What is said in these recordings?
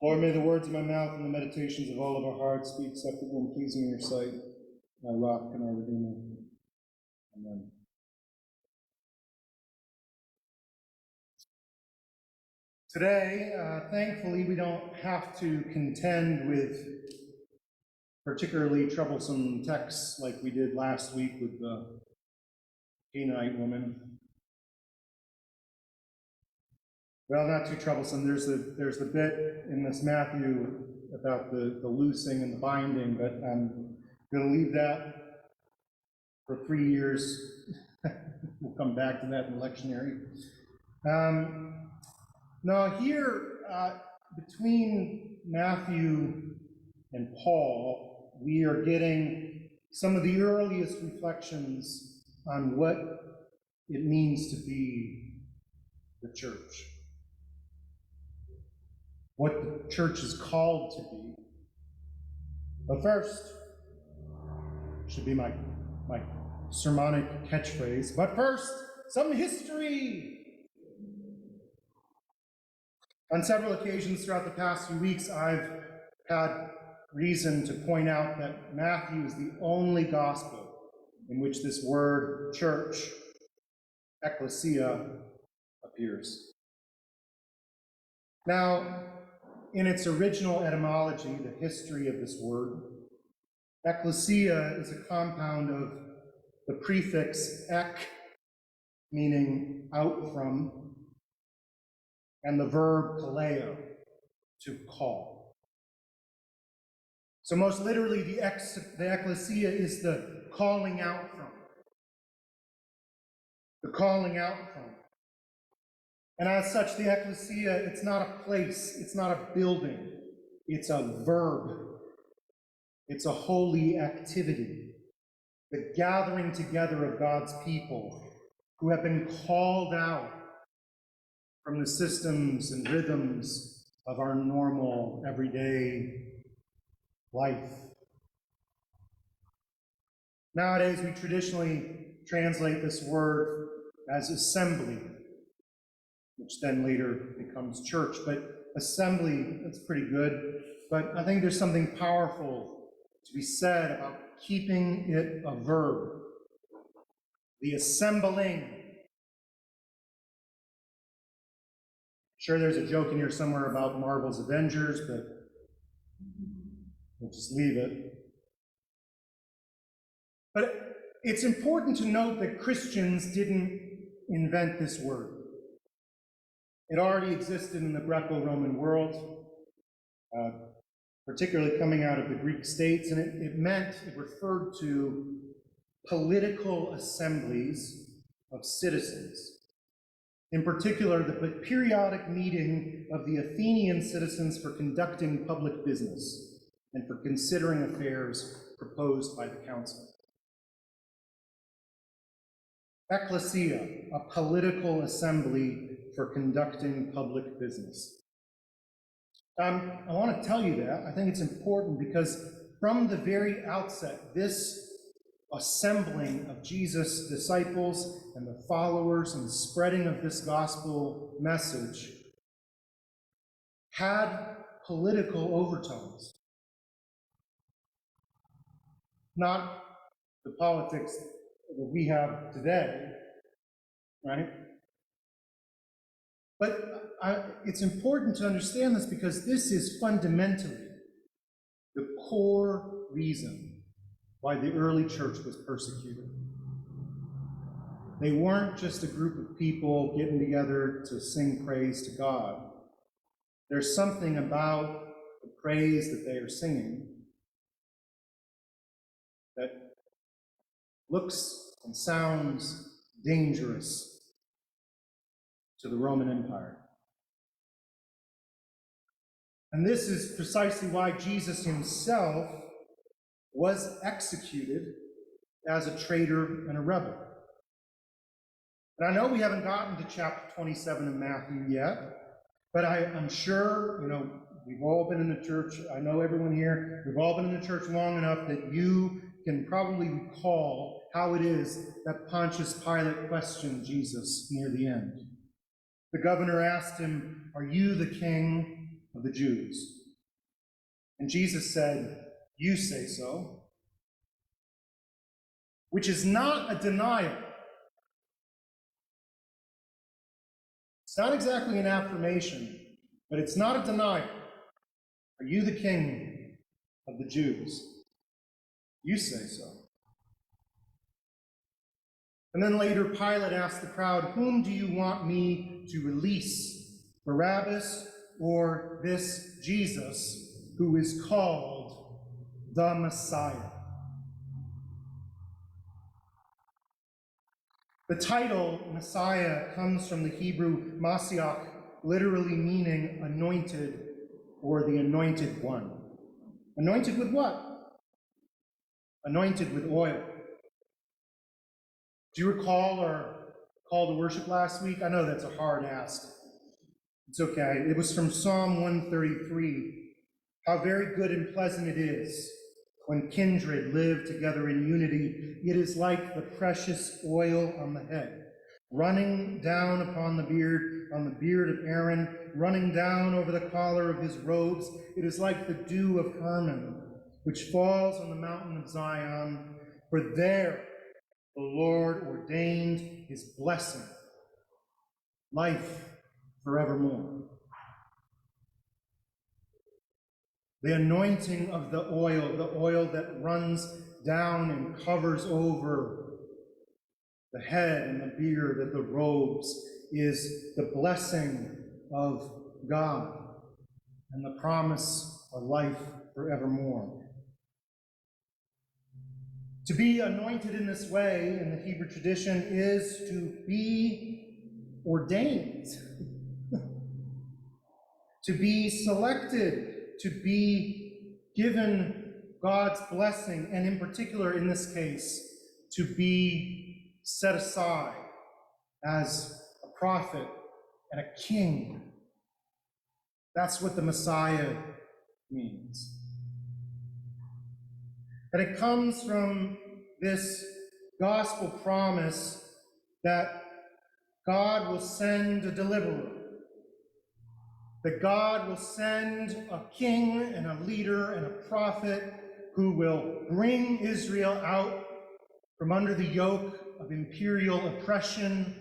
Lord, may the words of my mouth and the meditations of all of our hearts be acceptable and pleasing in your sight, my rock and our Redeemer. Amen. Today, thankfully, we don't have to contend with particularly troublesome texts like we did last week with the Canaanite woman. Well, not too troublesome. There's the bit in this Matthew about the loosing and the binding, but I'm going to leave that for 3 years. We'll come back to that in the lectionary. Now here, between Matthew and Paul, we are getting some of the earliest reflections on what it means to be the church. What the church is called to be. But first, should be my sermonic catchphrase, but first, some history. On several occasions throughout the past few weeks, I've had reason to point out that Matthew is the only gospel in which this word church, ecclesia, appears. Now, in its original etymology, the history of this word, ecclesia is a compound of the prefix ek, meaning out from, and the verb kaleo, to call. So most literally, the ecclesia is the calling out from. The calling out from. And as such, the ecclesia, it's not a place, it's not a building, it's a verb. It's a holy activity, the gathering together of God's people who have been called out from the systems and rhythms of our normal, everyday life. Nowadays, we traditionally translate this word as assembly, which then later becomes church. But assembly, that's pretty good. But I think there's something powerful to be said about keeping it a verb. The assembling. Sure, there's a joke in here somewhere about Marvel's Avengers, but we'll just leave it. But it's important to note that Christians didn't invent this word. It already existed in the Greco-Roman world, particularly coming out of the Greek states, and it referred to political assemblies of citizens. In particular, the periodic meeting of the Athenian citizens for conducting public business and for considering affairs proposed by the council. Ecclesia, a political assembly for conducting public business. I want to tell you that. I think it's important because from the very outset, this assembling of Jesus' disciples and the followers and the spreading of this gospel message had political overtones. Not the politics that we have today, right? But it's important to understand this because this is fundamentally the core reason why the early church was persecuted. They weren't just a group of people getting together to sing praise to God. There's something about the praise that they are singing that looks and sounds dangerous to the Roman Empire. And this is precisely why Jesus himself was executed as a traitor and a rebel. And I know we haven't gotten to chapter 27 of Matthew yet, but I'm sure, we've all been in the church. I know everyone here, we've all been in the church long enough that you can probably recall how it is that Pontius Pilate questioned Jesus near the end. The governor asked him, "Are you the king of the Jews?" And Jesus said, "You say so," which is not a denial. It's not exactly an affirmation, but it's not a denial. Are you the king of the Jews? You say so. And then later, Pilate asked the crowd, "Whom do you want me to release, Barabbas or this Jesus, who is called the Messiah?" The title Messiah comes from the Hebrew Mashiach, literally meaning anointed or the anointed one. Anointed with what? Anointed with oil. Do you recall our call to worship last week? I know that's a hard ask. It's okay. It was from Psalm 133. How very good and pleasant it is when kindred live together in unity. It is like the precious oil on the head, running down upon the beard of Aaron, running down over the collar of his robes. It is like the dew of Hermon, which falls on the mountain of Zion. For there the Lord ordained his blessing, life forevermore. The anointing of the oil that runs down and covers over the head and the beard and the robes, is the blessing of God and the promise of life forevermore. To be anointed in this way in the Hebrew tradition is to be ordained, to be selected, to be given God's blessing, and in particular in this case, to be set aside as a prophet and a king. That's what the Messiah means. And it comes from this gospel promise that God will send a deliverer, that God will send a king and a leader and a prophet who will bring Israel out from under the yoke of imperial oppression.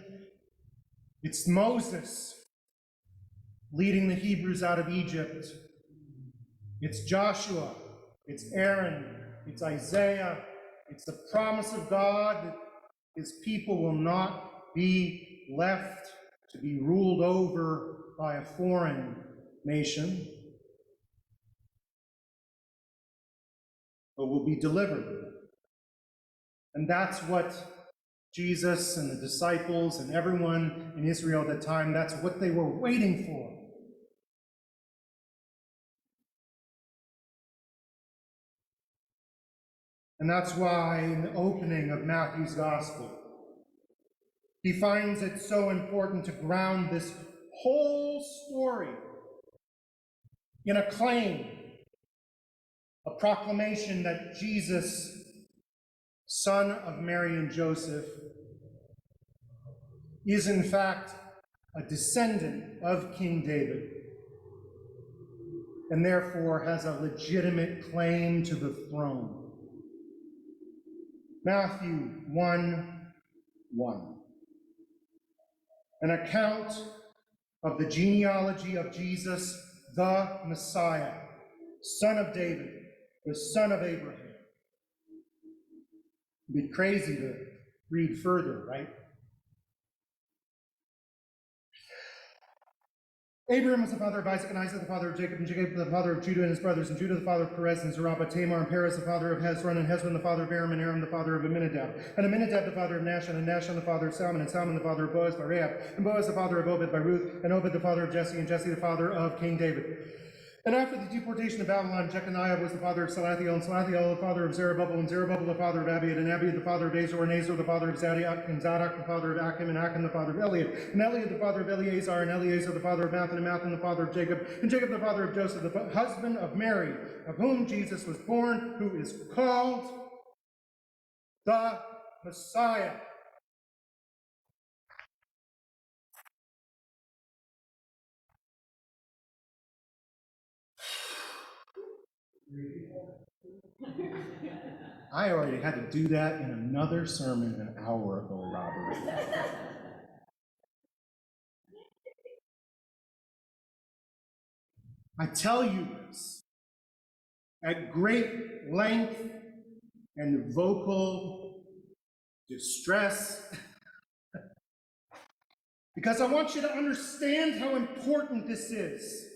It's Moses leading the Hebrews out of Egypt. It's Joshua, it's Aaron, it's Isaiah. It's the promise of God that his people will not be left to be ruled over by a foreign nation, but will be delivered. And that's what Jesus and the disciples and everyone in Israel at that time, that's what they were waiting for. And that's why in the opening of Matthew's gospel, he finds it so important to ground this whole story in a claim, a proclamation that Jesus, son of Mary and Joseph, is in fact a descendant of King David, and therefore has a legitimate claim to the throne. Matthew 1:1. An account of the genealogy of Jesus, the Messiah, son of David, the son of Abraham. It'd be crazy to read further, right? Abraham was the father of Isaac, and Isaac the father of Jacob, and Jacob the father of Judah and his brothers, and Judah the father of Perez and Zerah, Tamar, and Perez the father of Hezron, and Hezron the father of Aram, and Aram the father of Amminadab, and Amminadab the father of Nahshon, and Nahshon the father of Salmon, and Salmon the father of Boaz by Rahab, and Boaz the father of Obed by Ruth, and Obed the father of Jesse, and Jesse the father of King David. And after the deportation of Babylon, Jeconiah was the father of Salathiel, and Salathiel the father of Zerubbabel, and Zerubbabel the father of Abiud, and Abiud the father of Azor, and Azor the father of Zadok, and Zadok the father of Achim, and Achim the father of Eliud, and Eliud the father of Eleazar, and Eleazar the father of Mathan, and Mathan the father of Jacob, and Jacob the father of Joseph, the husband of Mary, of whom Jesus was born, who is called the Messiah. I already had to do that in another sermon an hour ago, Robert. I tell you this at great length and vocal distress, because I want you to understand how important this is.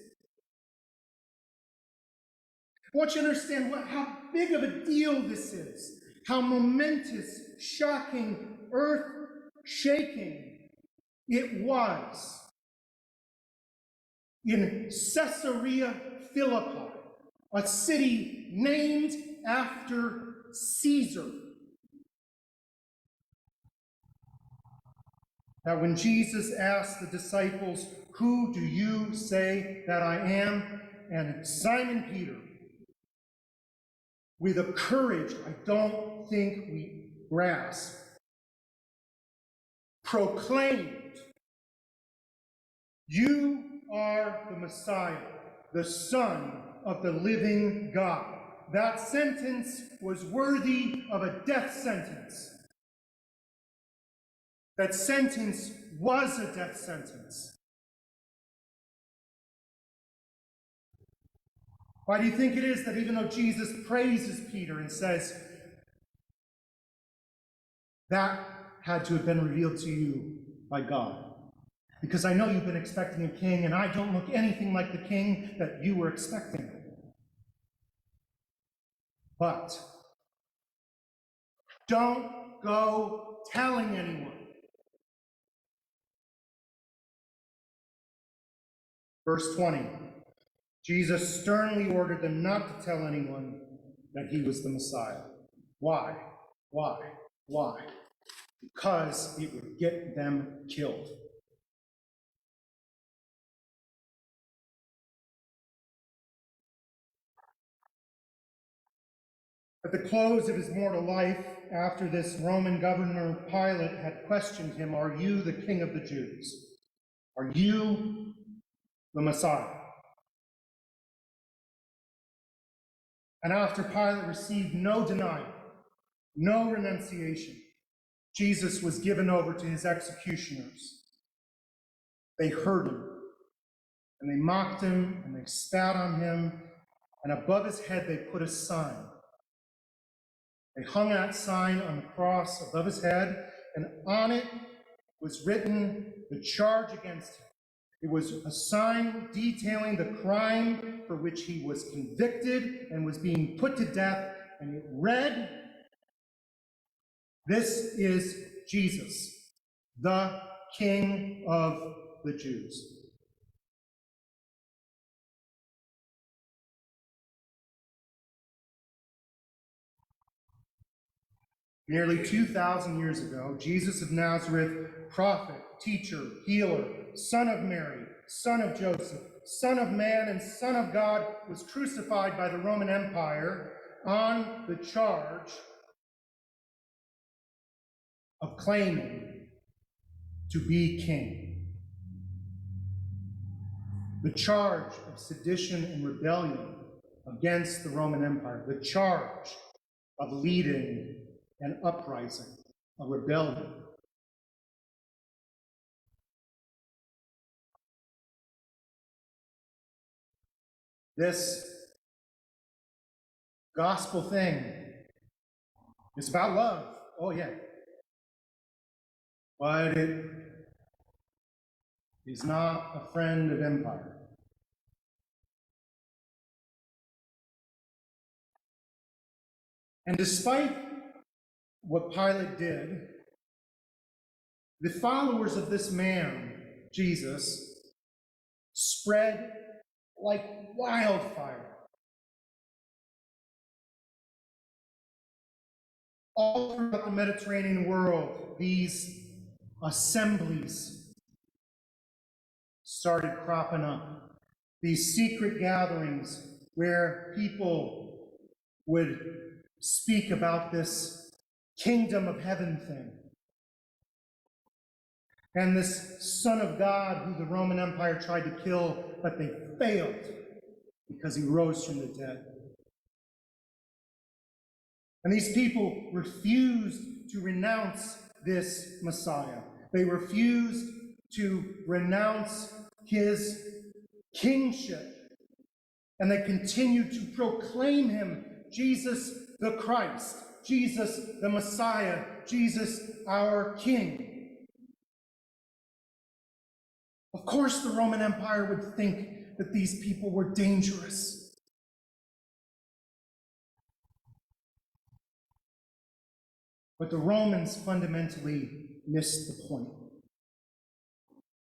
I want you to understand how big of a deal this is, how momentous, shocking, earth-shaking it was in Caesarea Philippi, a city named after Caesar, that when Jesus asked the disciples, "Who do you say that I am?" and Simon Peter, with a courage I don't think we grasp, proclaimed, "You are the Messiah, the Son of the living God." That sentence was worthy of a death sentence. That sentence was a death sentence. Why do you think it is that even though Jesus praises Peter and says, that had to have been revealed to you by God? Because I know you've been expecting a king, and I don't look anything like the king that you were expecting. But don't go telling anyone. Verse 20, Jesus sternly ordered them not to tell anyone that he was the Messiah. Why? Why? Why? Because it would get them killed. At the close of his mortal life, after this Roman governor Pilate had questioned him, "Are you the king of the Jews? Are you the Messiah?" And after Pilate received no denial, no renunciation, Jesus was given over to his executioners. They heard him, and they mocked him, and they spat on him, and above his head they put a sign. They hung that sign on the cross above his head, and on it was written the charge against him. It was a sign detailing the crime for which he was convicted and was being put to death, and it read, "This is Jesus, the King of the Jews." Nearly 2,000 years ago, Jesus of Nazareth, prophet, teacher, healer, son of Mary, son of Joseph, son of man, and son of God, was crucified by the Roman Empire on the charge of claiming to be king. The charge of sedition and rebellion against the Roman Empire. The charge of leading an uprising, a rebellion. This gospel thing is about love. Oh, yeah. But it is not a friend of empire. And despite what Pilate did, the followers of this man, Jesus, spread like wildfire all throughout the Mediterranean world. These assemblies started cropping up, these secret gatherings where people would speak about this kingdom of heaven thing. And this Son of God who the Roman Empire tried to kill, but they failed because he rose from the dead. And these people refused to renounce this Messiah. They refused to renounce his kingship. And they continued to proclaim him Jesus the Christ, Jesus the Messiah, Jesus our King. Of course, the Roman Empire would think that these people were dangerous. But the Romans fundamentally missed the point.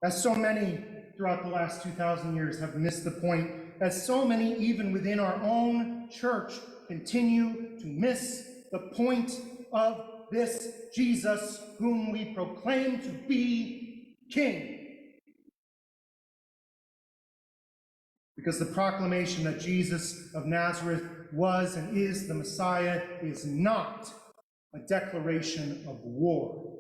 As so many throughout the last 2,000 years have missed the point, as so many even within our own church continue to miss the point of this Jesus whom we proclaim to be King. Because the proclamation that Jesus of Nazareth was and is the Messiah is not a declaration of war.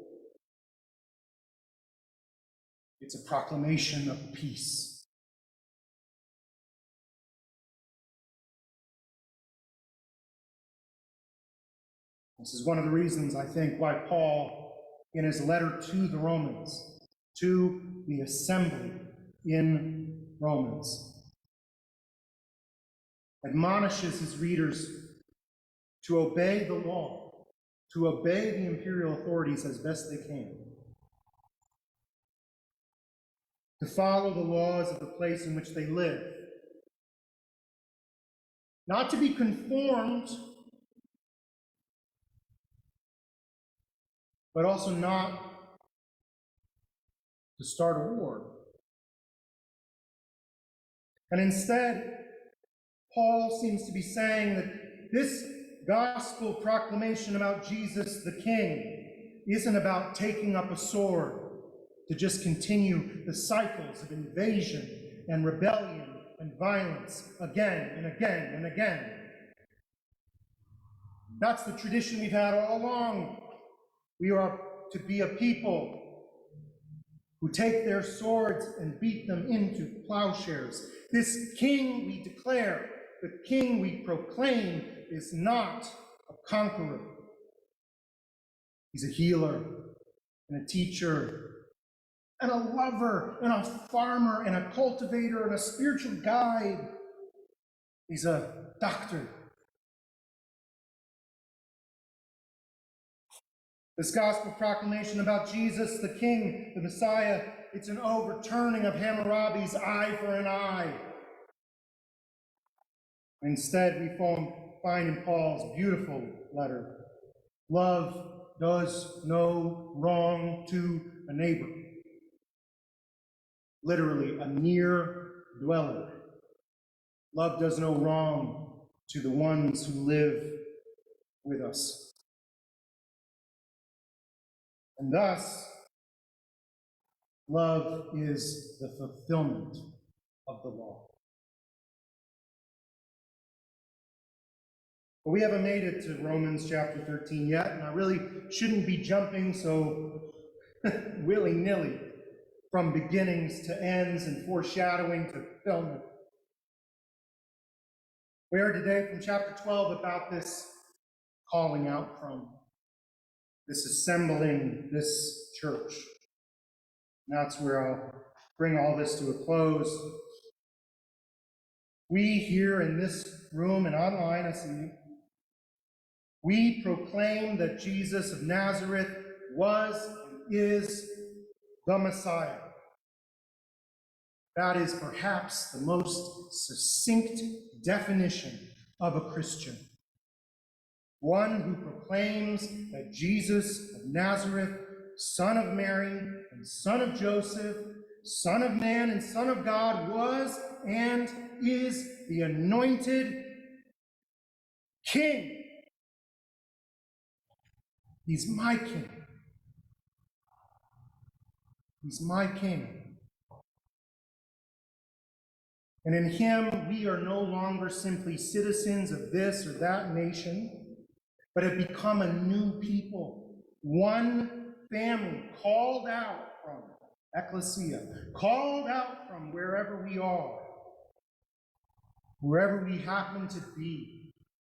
It's a proclamation of peace. This is one of the reasons, I think, why Paul, in his letter to the Romans, to the assembly in Romans, admonishes his readers to obey the law, to obey the imperial authorities as best they can, to follow the laws of the place in which they live, not to be conformed, but also not to start a war. And instead, Paul seems to be saying that this gospel proclamation about Jesus the King isn't about taking up a sword to just continue the cycles of invasion and rebellion and violence again and again and again. That's the tradition we've had all along. We are to be a people who take their swords and beat them into plowshares. This king we declare, the king we proclaim, is not a conqueror. He's a healer and a teacher and a lover and a farmer and a cultivator and a spiritual guide. He's a doctor. This gospel proclamation about Jesus, the King, the Messiah, it's an overturning of Hammurabi's eye for an eye. Instead, we find in Paul's beautiful letter, love does no wrong to a neighbor. Literally, a near dweller. Love does no wrong to the ones who live with us. And thus, love is the fulfillment of the law. But we haven't made it to Romans chapter 13 yet, and I really shouldn't be jumping so willy-nilly from beginnings to ends and foreshadowing to fulfillment. We are today from chapter 12 about this calling out from, this assembling this church. And that's where I'll bring all this to a close. We here in this room and online, I see, we proclaim that Jesus of Nazareth was and is the Messiah. That is perhaps the most succinct definition of a Christian. One who proclaims that Jesus of Nazareth, son of Mary and son of Joseph, son of man and son of God, was and is the anointed King. He's my King. He's my King. And in him, we are no longer simply citizens of this or that nation, but have become a new people, one family called out from ecclesia, called out from wherever we are, wherever we happen to be.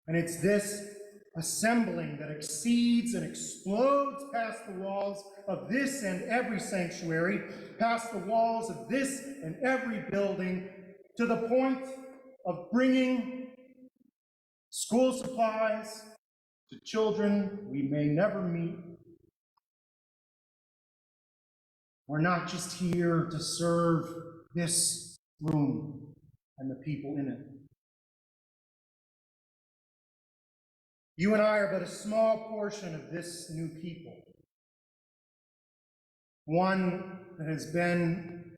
And it's this assembling that exceeds and explodes past the walls of this and every sanctuary, past the walls of this and every building, to the point of bringing school supplies to children we may never meet. We're not just here to serve this room and the people in it. You and I are but a small portion of this new people, one that has been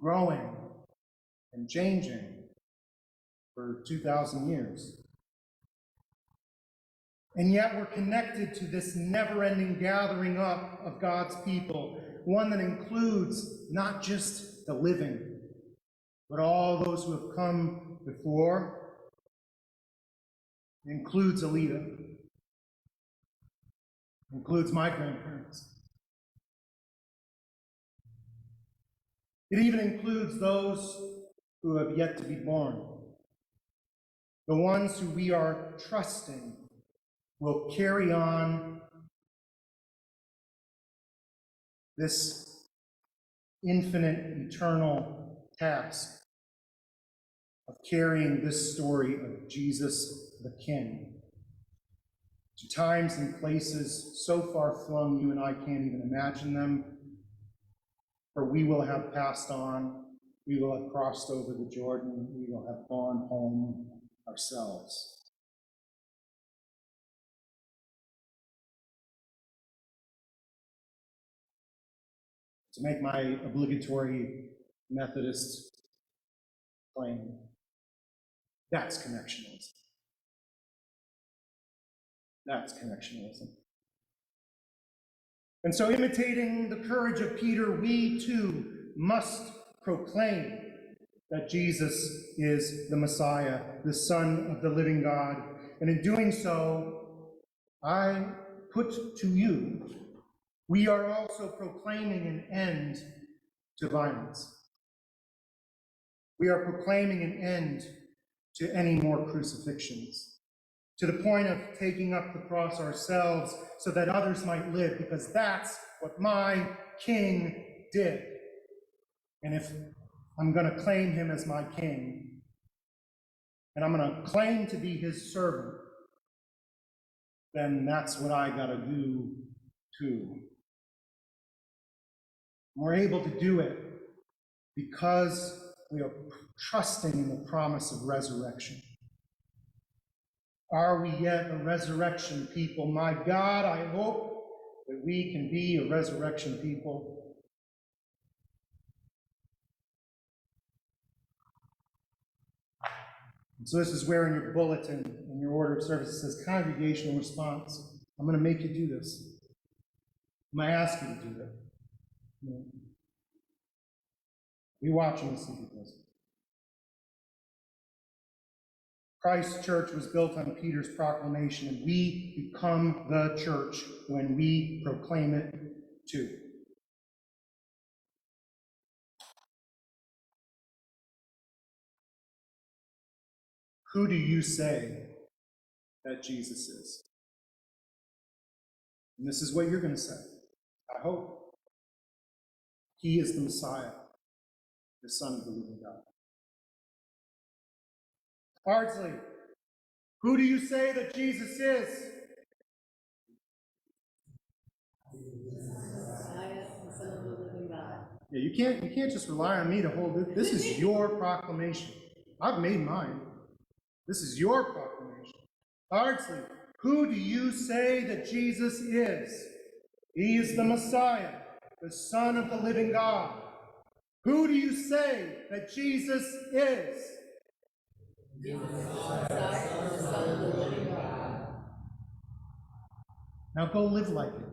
growing and changing for 2,000 years. And yet we're connected to this never-ending gathering up of God's people, one that includes not just the living, but all those who have come before. It includes Alita. It includes my grandparents. It even includes those who have yet to be born, the ones who we are trusting will carry on this infinite, eternal task of carrying this story of Jesus the King to times and places so far flung you and I can't even imagine them, for we will have passed on, we will have crossed over the Jordan, we will have gone home ourselves. To make my obligatory Methodist claim, that's connectionalism. That's connectionalism. And so, imitating the courage of Peter, we too must proclaim that Jesus is the Messiah, the Son of the living God. And in doing so, I put to you, we are also proclaiming an end to violence. We are proclaiming an end to any more crucifixions, to the point of taking up the cross ourselves so that others might live, because that's what my King did. And if I'm going to claim him as my King, and I'm going to claim to be his servant, then that's what I got to do too. We're able to do it because we are trusting in the promise of resurrection. Are we yet a resurrection people? My God, I hope that we can be a resurrection people. And so this is where in your bulletin, in your order of service, it says congregational response. I'm going to make you do this. I'm going to ask you to do it. Be watching and see who does it. Christ's church was built on Peter's proclamation, and we become the church when we proclaim it too. Who do you say that Jesus is? And this is what you're going to say, I hope. He is the Messiah, the Son of the living God. Ardsley, who do you say that Jesus is? Messiah, the Son of the living God. Yeah, you can't just rely on me to hold it. This is your proclamation. I've made mine. This is your proclamation. Ardsley, who do you say that Jesus is? He is the Messiah, the Son of the living God. Who do you say that Jesus is? Jesus is the Messiah, the Son of the living God. Now go live like it.